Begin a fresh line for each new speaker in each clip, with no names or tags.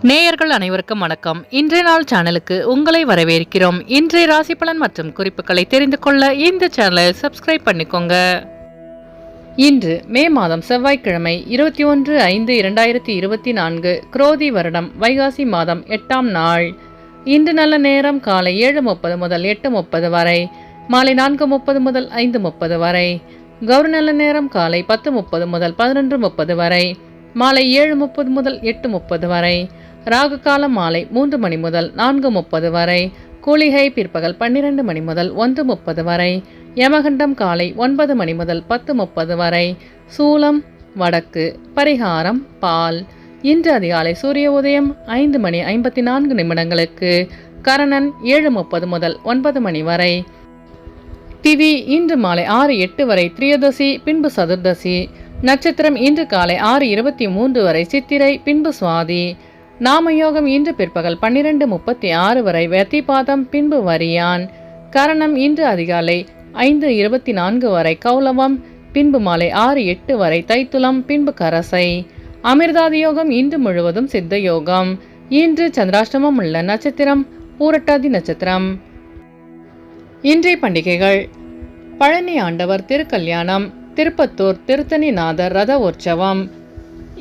நேயர்கள் அனைவருக்கும் வணக்கம். இன்றைய நாள் சேனலுக்கு உங்களை வரவேற்கிறோம். இன்றைய ராசி பலன் மற்றும் குறிப்புகளை தெரிந்து கொள்ள இந்த சேனலை சப்ஸ்கிரைப் பண்ணிக்கோங்க. இன்று மே மாதம் செவ்வாய்க்கிழமை 21/5/2024 குரோதி வருடம் வைகாசி மாதம் 8ஆம் நாள். இன்று நல்ல நேரம் காலை 7:30 முதல் 8:30 வரை, மாலை 4:30 முதல் 5:30 வரை. கௌரி நல்ல நேரம் காலை 10:30 முதல் 11:30 வரை, மாலை 7:30 முதல் 8:30 வரை. ராகு காலம் மாலை 3 மணி முதல் 4:30 வரை. கூலிகை பிற்பகல் 12 மணி முதல் 1:30 வரை. யமகண்டம் காலை 9 மணி முதல் 10:30 வரை. சூலம் வடக்கு. பரிகாரம் பால். இன்று அதிகாலை சூரிய உதயம் 5 மணி 54 நிமிடங்களுக்கு. கரணன் 7:30 முதல் 9 மணி வரை. திதி இன்று மாலை 6:08 வரை திரியோதசி, பின்பு சதுர்தசி. நட்சத்திரம் இன்று காலை 6:23 வரை சித்திரை, பின்பு சுவாதி. நாமயோகம் இன்று பிற்பகல் 12:36 வரை வெத்திபாதம், பின்பு வரியான். கரணம் இன்று அதிகாலை 5:24 வரை கௌலவம், பின்பு மாலை 6:08 வரை தைத்துலம், பின்பு கரசை. அமிர்தாதி யோகம் இன்று முழுவதும் சித்த யோகம். இன்று சந்திராஷ்டமம் உள்ள நட்சத்திரம் பூரட்டாதி நட்சத்திரம். இன்றைய பண்டிகைகள்: பழனி ஆண்டவர் திருக்கல்யாணம், திருப்பத்தூர் திருத்தணிநாதர் ரத உற்சவம்.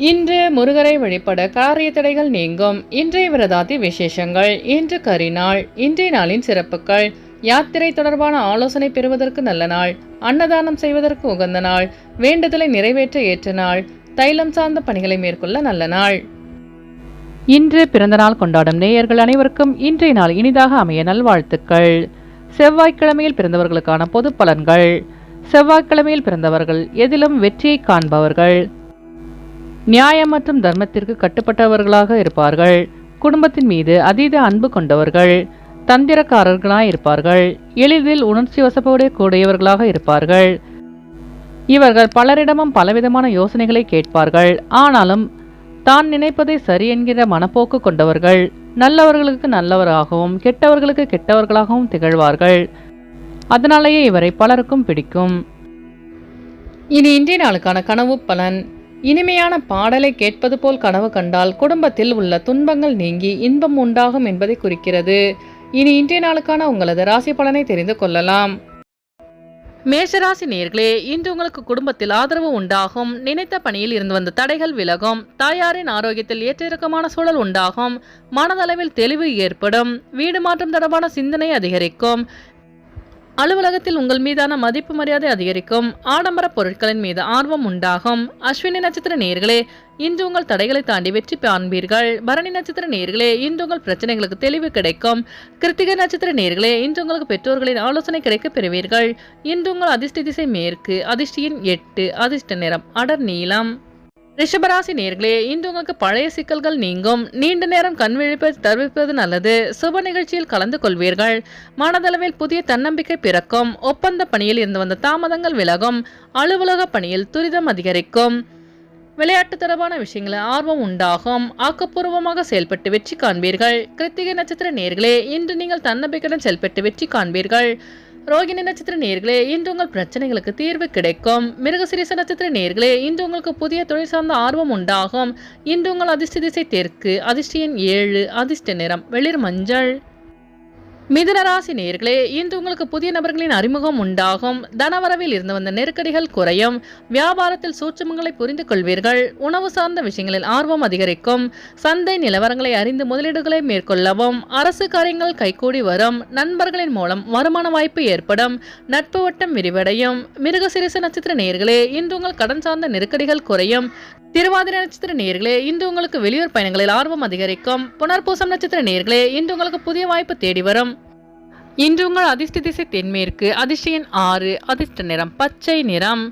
இன்று முருகரை வழிபட காரிய தடைகள் நீங்கும். இன்றைய விரதாதி விசேஷங்கள்: இன்று கரிநாள். இன்றைய நாளின் சிறப்புகள்: யாத்திரை தொடர்பான ஆலோசனை பெறுவதற்கு நல்ல நாள், அன்னதானம் செய்வதற்கு உகந்த நாள், வேண்டுதலை நிறைவேற்ற ஏற்ற நாள், தைலம் சார்ந்த பணிகளை மேற்கொள்ள நல்ல நாள். இன்று பிறந்த நாள் கொண்டாடும் நேயர்கள் அனைவருக்கும் இன்றைய நாள் இனிதாக அமைய நல்வாழ்த்துக்கள். செவ்வாய்க்கிழமையில் பிறந்தவர்களுக்கான பொது பலன்கள்: செவ்வாய்க்கிழமையில் பிறந்தவர்கள் எதிலும் வெற்றியை காண்பவர்கள், நியாயம் மற்றும் தர்மத்திற்கு கட்டுப்பட்டவர்களாக இருப்பார்கள், குடும்பத்தின் மீது அதீத அன்பு கொண்டவர்கள், தந்திரக்காரர்களாயிருப்பார்கள், எளிதில் உணர்ச்சி வசப்படக்கூடியவர்களாக இருப்பார்கள். இவர்கள் பலரிடமும் பலவிதமான யோசனைகளை கேட்பார்கள். ஆனாலும் தான் நினைப்பதை சரி என்கிற மனப்போக்கு கொண்டவர்கள். நல்லவர்களுக்கு நல்லவராகவும் கெட்டவர்களுக்கு கெட்டவர்களாகவும் திகழ்வார்கள். அதனாலேயே இவரை பலருக்கும் பிடிக்கும். இனி இன்றைய நாளுக்கான கனவு பலன்: இனிமையான பாடலை கேட்பது போல் கனவு கண்டால் குடும்பத்தில் உள்ள துன்பங்கள் நீங்கி இன்பம் உண்டாகும் என்பதை குறிக்கிறது. இனி இன்றைய நாளுக்கான உங்களது ராசி பலனை தெரிந்து கொள்ளலாம். மேஷராசி நேயர்களே, இன்று உங்களுக்கு குடும்பத்தில் ஆதரவு உண்டாகும். நினைத்த பணியில் இருந்து வந்த தடைகள் விலகும். தாயாரின் ஆரோக்கியத்தில் ஏற்ற இறக்கமான சூழல் உண்டாகும். மனதளவில் தெளிவு ஏற்படும். வீடு மாற்றம் தொடர்பான சிந்தனை அதிகரிக்கும். அலுவலகத்தில் உங்கள் மீதான மதிப்பு மரியாதை அதிகரிக்கும். ஆடம்பர பொருட்களின் மீது ஆர்வம் உண்டாகும். அஸ்வினி நட்சத்திர நேயர்களே, இன்று உங்கள் தடைகளை தாண்டி வெற்றி காண்பீர்கள். பரணி நட்சத்திர நேயர்களே, இன்று உங்கள் பிரச்சனைகளுக்கு தெளிவு கிடைக்கும். கிருத்திகை நட்சத்திர நேயர்களே, இன்று உங்களுக்கு பெற்றோர்களின் ஆலோசனை கிடைக்க பெறுவீர்கள். இன்று உங்கள் அதிர்ஷ்ட திசை மேற்கு. அதிர்ஷ்டியின் 8. அதிர்ஷ்ட நிறம் அடர் நீலம். ரிஷபராசி நேயர்களே, இன்று உங்களுக்கு பழைய சிக்கல்கள் நீங்கும். நீண்ட நேரம் கண் விழிப்பை தவிர்ப்பது நல்லது. சுப நிகழ்ச்சியில் கலந்து கொள்வீர்கள். மனதளவில் புதிய தன்னம்பிக்கை பிறக்கும். ஒப்பந்த பணியில் இருந்து வந்த தாமதங்கள் விலகும். அலுவலக பணியில் துரிதம் அதிகரிக்கும். விளையாட்டு தொடர்பான விஷயங்களில் ஆர்வம் உண்டாகும். ஆக்கப்பூர்வமாக செயல்பட்டு வெற்றி காண்பீர்கள். கிருத்திகை நட்சத்திர நேயர்களே, இன்று நீங்கள் தன்னம்பிக்கையுடன் செயல்பட்டு வெற்றி காண்பீர்கள். ரோகிணி நட்சத்திர நேயர்களே, இன்று உங்கள் பிரச்சனைகளுக்கு தீர்வு கிடைக்கும். மிருகசீரிஷ நட்சத்திர நேயர்களே, இன்று உங்களுக்கு புதிய தொழில் சார்ந்த ஆர்வம் உண்டாகும். இன்று உங்கள் அதிர்ஷ்ட திசை தெற்கு. அதிர்ஷ்டியின் 7. அதிர்ஷ்ட நிறம் வெளிர் மஞ்சள். மிதுன ராசி நேயர்களே, இன்று உங்களுக்கு புதிய நபர்களின் அறிமுகம் உண்டாகும். தனவரவில் இருந்து வந்த நெருக்கடிகள் குறையும். வியாபாரத்தில் சூட்சுமங்களை புரிந்து கொள்வீர்கள். உணவு சார்ந்த விஷயங்களில் ஆர்வம் அதிகரிக்கும். சந்தை நிலவரங்களை அறிந்து முதலீடுகளை மேற்கொள்ளவும். அரசு காரியங்கள் கைகூடி வரும். நண்பர்களின் மூலம் வருமான வாய்ப்பு ஏற்படும். நட்பு வட்டம் விரிவடையும். மிருகசீரிஷ நட்சத்திர நேயர்களே, இன்று உங்கள் கடன் சார்ந்த நெருக்கடிகள் குறையும். திருவாதிரை நட்சத்திர நேயர்களே, இன்று உங்களுக்கு வெளியூர் பயணங்களில் ஆர்வம் அதிகரிக்கும். புனர்பூசம் நட்சத்திர நேயர்களே, இன்று உங்களுக்கு புதிய வாய்ப்பு தேடி வரும். இன்று உங்கள் அதிர்ஷ்ட திசை தென்மேற்கு. அதிர்ஷ்டியின் 6. அதிர்ஷ்ட நிறம் பச்சை நிறம்.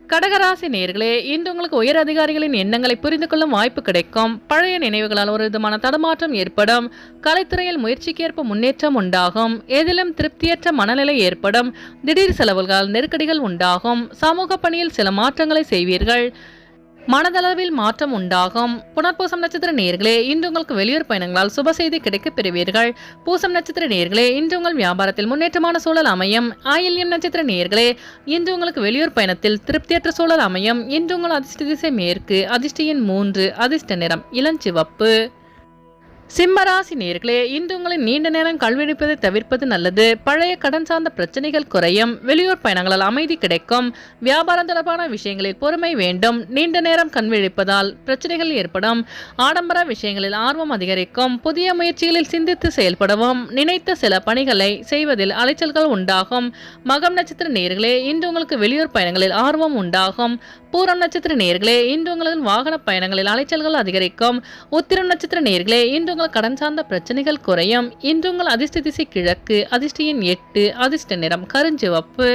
கடகராசி நேயர்களே, இன்று உங்களுக்கு உயர் அதிகாரிகளின் எண்ணங்களை புரிந்து கொள்ளும் வாய்ப்பு கிடைக்கும். பழைய நினைவுகளால் ஒரு விதமான தடுமாற்றம் ஏற்படும். கலைத்துறையில் முயற்சிக்கேற்ப முன்னேற்றம் உண்டாகும். எதிலும் திருப்தியற்ற மனநிலை ஏற்படும். திடீர் செலவுகளால் நெருக்கடிகள் உண்டாகும். சமூக பணியில் சில மாற்றங்களை செய்வீர்கள். மனதளவில் மாற்றம் உண்டாகும். புனர்பூசம் நட்சத்திர நேயர்களே, இன்று உங்களுக்கு வெளியூர் பயணங்களால் சுப செய்தி கிடைக்கப் பெறுவீர்கள். பூசம் நட்சத்திர நேயர்களே, இன்று உங்கள் வியாபாரத்தில் முன்னேற்றமான சூழல் அமையும். ஆயில்யம் நட்சத்திர நேயர்களே, இன்று உங்களுக்கு வெளியூர் பயணத்தில் திருப்தியற்ற சூழல் அமையும். இன்று உங்கள் அதிர்ஷ்ட திசை மேற்கு. அதிர்ஷ்டியின் 3. அதிர்ஷ்ட நிறம் இளஞ்சிவப்பு. சிம்மராசி நேர்களே, இன்று உங்களின் நீண்ட நேரம் கல்வியடிப்பதை தவிர்ப்பது நல்லது. பழைய கடன் சார்ந்த பிரச்சனைகள் குறையும். வெளியூர் பயணங்களால் அமைதி கிடைக்கும். வியாபாரம் தொடர்பான விஷயங்களில் பொறுமை வேண்டும். நீண்ட நேரம் கண்விழிப்பதால் பிரச்சனைகள் ஏற்படும். ஆடம்பர விஷயங்களில் ஆர்வம் அதிகரிக்கும். புதிய முயற்சிகளில் சிந்தித்து செயல்படவும். நினைத்த சில பணிகளை செய்வதில் அலைச்சல்கள் உண்டாகும். மகம் நட்சத்திர நேர்களே, இன்று உங்களுக்கு வெளியூர் பயணங்களில் ஆர்வம் உண்டாகும். பூரம் நட்சத்திர நேர்களே, இன்று உங்களின் வாகன பயணங்களில் அலைச்சல்கள் அதிகரிக்கும். உத்திரம் நட்சத்திர நேர்களே, இன்று கடன் சார்ந்த பிரச்சனைகள் குறையும். இன்று உங்கள் அதிர்ஷ்ட திசை கிழக்கு. அதிர்ஷ்ட எண் 8. அதிர்ஷ்ட நிறம் கருஞ்சிவப்பு.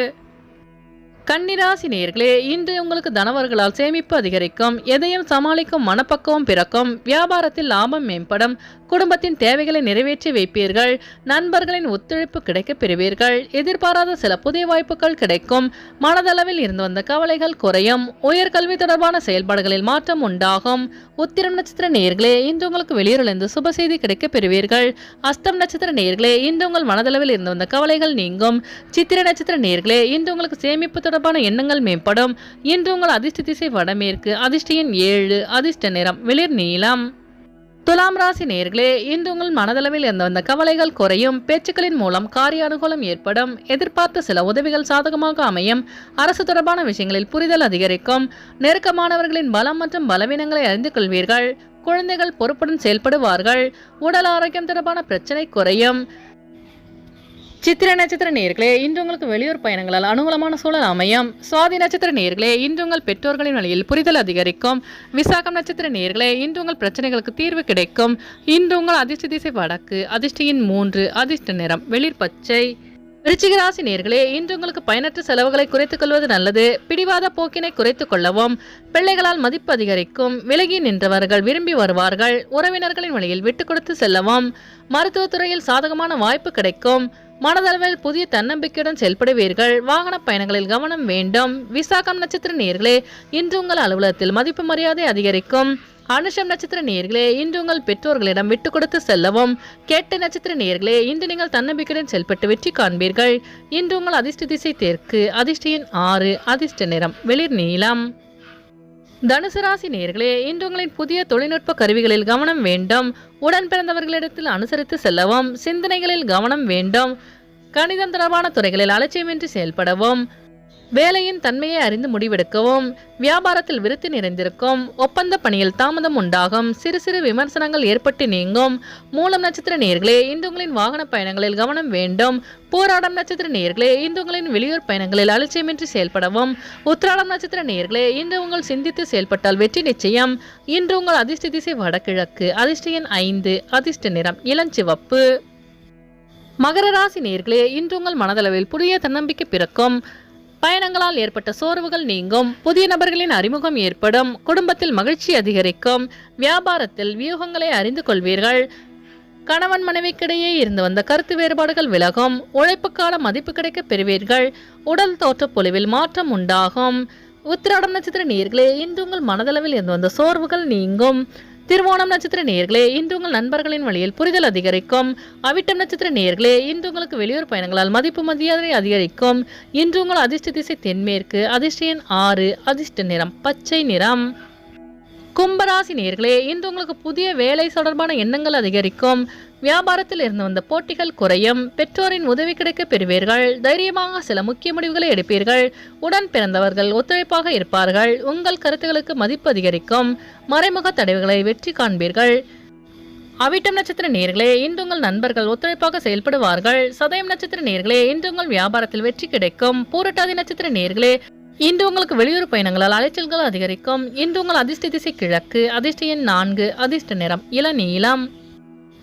கன்னிராசி நேயர்களே, இன்று உங்களுக்கு தனவர்களால் சேமிப்பு அதிகரிக்கும். எதையும் சமாளிக்கும் மனப்பக்குவம் பிறக்கும். வியாபாரத்தில் லாபம் மேம்படும். குடும்பத்தின் தேவைகளை நிறைவேற்றி வைப்பீர்கள். நண்பர்களின் ஒத்துழைப்பு கிடைக்க பெறுவீர்கள். எதிர்பாராத சில புதிய வாய்ப்புகள் கிடைக்கும். மனதளவில் இருந்து வந்த கவலைகள் குறையும். உயர்கல்வி தொடர்பான செயல்பாடுகளில் மாற்றம் உண்டாகும். உத்திரம் நட்சத்திர நேயர்களே, இன்று உங்களுக்கு வெளியூரிலிருந்து சுப செய்தி கிடைக்க பெறுவீர்கள். அஸ்தம் நட்சத்திர நேயர்களே, இன்று உங்கள் மனதளவில் இருந்து வந்த கவலைகள் நீங்கும். சித்திர நட்சத்திர நேயர்களே, இன்று உங்களுக்கு சேமிப்பு தொடர்பான எண்ணங்கள் மேம்படும். இன்று உங்கள் அதிர்ஷ்ட திசை வடமேற்கு. அதிர்ஷ்ட எண் 7. அதிர்ஷ்ட நிறம் வெளிர் நீலம். துலாம் ராசி நேயர்களே, இன்று உங்கள் மனதளவில் இருந்து வந்த கவலைகள் குறையும். பேச்சுக்களின் மூலம் காரிய அனுகூலம் ஏற்படும். எதிர்பார்த்த சில உதவிகள் சாதகமாக அமையும். அரசு தொடர்பான விஷயங்களில் புரிதல் அதிகரிக்கும். நெருக்கமானவர்களின் பலம் மற்றும் பலவீனங்களை அறிந்து கொள்வீர்கள். குழந்தைகள் பொறுப்புடன் செயல்படுவார்கள். உடல் ஆரோக்கியம் தொடர்பான பிரச்சனை குறையும். சித்திரை நட்சத்திர நேயர்களே, இன்று உங்களுக்கு வெளியூர் பயணங்களால் அனுகூலமான சூழல் அமையும். சுவாதி நட்சத்திர நேயர்களே, இன்று உங்கள் பெற்றோர்களின் வழியில் புரிதல் அதிகரிக்கும். விசாகம் நட்சத்திர நேயர்களே, இன்று உங்கள் பிரச்சனைகளுக்கு தீர்வு கிடைக்கும். இன்று உங்கள் அதிர்ஷ்ட திசை வடக்கு. அதிர்ஷ்ட எண் 3. அதிர்ஷ்ட நிறம் வெளிர் பச்சை. விருச்சிக ராசி நேயர்களே, இன்று உங்களுக்கு பயனற்ற செலவுகளை குறைத்துக் கொள்வது நல்லது. பிடிவாத போக்கினை குறைத்துக் கொள்ளவும். பிள்ளைகளால் மதிப்பு அதிகரிக்கும். விலகி நின்றவர்கள் விரும்பி வருவார்கள். உறவினர்களின் வழியில் விட்டுக் கொடுத்து செல்லவும். மருத்துவத்துறையில் சாதகமான வாய்ப்பு கிடைக்கும். மனதளவில் புதிய தன்னம்பிக்கையுடன் செயல்படுவீர்கள். வாகன பயணங்களில் கவனம் வேண்டும். விசாகம் நட்சத்திர நேயர்களே, இன்று உங்கள் அலுவலகத்தில் மதிப்பு மரியாதை அதிகரிக்கும். அனுஷம் நட்சத்திர நேயர்களே, இன்று உங்கள் பெற்றோர்களிடம் விட்டு கொடுத்து செல்லவும். கேட்ட நட்சத்திர நேயர்களே, இன்று நீங்கள் தன்னம்பிக்கையுடன் செயல்பட்டு வெற்றி காண்பீர்கள். இன்று உங்கள் அதிர்ஷ்ட திசை தெற்கு. அதிர்ஷ்ட எண் 6. அதிர்ஷ்ட நிறம் வெளிர் நீலம். தனுசு ராசி நேயர்களே, இன்று உங்களின் புதிய தொழில்நுட்ப கருவிகளில் கவனம் வேண்டும். உடன் பிறந்தவர்களிடத்தில் அனுசரித்து செல்லவும். சிந்தனைகளில் கவனம் வேண்டும். கணிதம் தொடர்பான துறைகளில் அலட்சியமின்றி செயல்படவும். வேலையின் தன்மையை அறிந்து முடிவெடுக்கவும். வியாபாரத்தில் விருத்தி நிறைந்திருக்கும். ஒப்பந்த பணியில் தாமதம் உண்டாகும். சிறு சிறு விமர்சனங்கள் ஏற்பட்டு நீங்கும். மூலம் நட்சத்திர நேயர்களே, இன்று உங்களின் வாகன பயணங்களில் கவனம் வேண்டும். போராடம் நட்சத்திர நேயர்களே, இன்று உங்களின் வெளியூர் பயணங்களில் அலட்சியமின்றி செயல்படவும். உத்திராடம் நட்சத்திர நேயர்களே, இன்று உங்கள் சிந்தித்து செயல்பட்டால் வெற்றி நிச்சயம். இன்று உங்கள் அதிர்ஷ்ட திசை வடகிழக்கு. அதிர்ஷ்ட எண் 5. அதிர்ஷ்ட நிறம் இளஞ்சிவப்பு. மகர ராசி நேயர்களே, இன்று உங்கள் மனதளவில் புதிய தன்னம்பிக்கை பிறக்கும். பயணங்களால் ஏற்பட்ட சோர்வுகள் நீங்கும். புதிய நபர்களின் அறிமுகம் ஏற்படும். குடும்பத்தில் மகிழ்ச்சி அதிகரிக்கும். வியாபாரத்தில் வியூகங்களை அறிந்து கொள்வீர்கள். கணவன் மனைவிக்கிடையே இருந்து வந்த கருத்து வேறுபாடுகள் விலகும். உழைப்புக்கான மதிப்பு கிடைக்க பெறுவீர்கள். உடல் தோற்ற பொலிவில் மாற்றம் உண்டாகும். உத்திராடம் நட்சத்திர நேயர்களே, இன்று உங்கள் மனதளவில் இருந்து வந்த சோர்வுகள் நீங்கும். திருவோணம் நட்சத்திர நேயர்களே, இன்று உங்கள் நண்பர்களின் வழியில் புரிதல் அதிகரிக்கும். அவிட்டம் நட்சத்திர நேயர்களே, இன்று உங்களுக்கு வெளியூர் பயணங்களால் மதிப்பு மரியாதை அதிகரிக்கும். இன்று உங்கள் அதிர்ஷ்ட திசை தென்மேற்கு. அதிர்ஷ்ட எண் 6. அதிர்ஷ்ட நிறம் பச்சை நிறம். கும்பராசி நேயர்களே, இன்று உங்களுக்கு புதிய வேலை தொடர்பான எண்ணங்கள் அதிகரிக்கும். வியாபாரத்தில் இருந்து வந்த போட்டிகள் குறையும். பெற்றோரின் உதவி கிடைக்க பெறுவீர்கள். தைரியமாக சில முக்கிய முடிவுகளை எடுப்பீர்கள். உடன் பிறந்தவர்கள் ஒத்துழைப்பாக இருப்பார்கள். உங்கள் கருத்துக்களுக்கு மதிப்பு அதிகரிக்கும். மறைமுக தடைவுகளை வெற்றி காண்பீர்கள். அவிட்டம் நட்சத்திர நேயர்களே, இன்று உங்கள் நண்பர்கள் ஒத்துழைப்பாக செயல்படுவார்கள். சதயம் நட்சத்திர நேயர்களே, இன்று உங்கள் வியாபாரத்தில் வெற்றி கிடைக்கும். பூரட்டாதி நட்சத்திர நேயர்களே, இன்று உங்களுக்கு வெளியூர் பயணங்களால் அலைச்சல்கள் அதிகரிக்கும். இன்று உங்கள் அதிர்ஷ்ட திசை கிழக்கு. அதிர்ஷ்ட எண் 4. அதிர்ஷ்ட நிறம் இளநீலம்.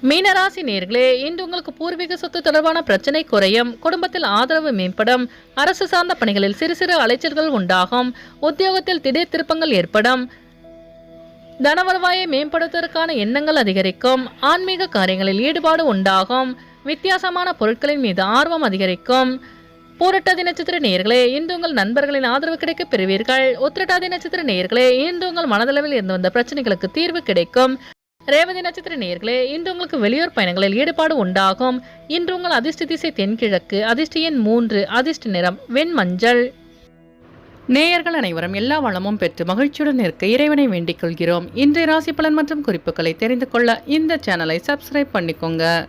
மீனராசி நேயர்களே, இன்று உங்களுக்கு பூர்வீக சொத்து தொடர்பான பிரச்சனை குறையும். குடும்பத்தில் ஆதரவு மேம்படும். அரசு சார்ந்த பணிகளில் சிறு சிறு அலைச்சல்கள் உண்டாகும். உத்தியோகத்தில் திடீர் திருப்பங்கள் ஏற்படும். தனவருவாயை மேம்படுத்துவதற்கான எண்ணங்கள் அதிகரிக்கும். ஆன்மீக காரியங்களில் ஈடுபாடு உண்டாகும். வித்தியாசமான பொருட்களின் மீது ஆர்வம் அதிகரிக்கும். பூரட்டாதி நட்சத்திர நேயர்களே, இன்று உங்கள் நண்பர்களின் ஆதரவு கிடைக்க பெறுவீர்கள். உத்திரட்டாதி நட்சத்திர நேயர்களே, இன்று உங்கள் மனதளவில் இருந்து வந்த பிரச்சனைகளுக்கு தீர்வு கிடைக்கும். ரேவதி நட்சத்திர நேயர்களே, இன்று உங்களுக்கு வெளியூர் பயணங்களில் ஈடுபாடு உண்டாகும். இன்று உங்கள் அதிர்ஷ்ட திசை தென்கிழக்கு. அதிர்ஷ்ட எண் 3. அதிர்ஷ்ட நிறம் வெண்மஞ்சள். நேயர்கள் அனைவரும் எல்லா வளமும் பெற்று மகிழ்ச்சியுடன் இருக்க இறைவனை வேண்டிக் கொள்கிறோம். இன்றைய ராசி பலன் மற்றும் குறிப்புகளை தெரிந்து கொள்ள இந்த சேனலை சப்ஸ்கிரைப் பண்ணிக்கோங்க.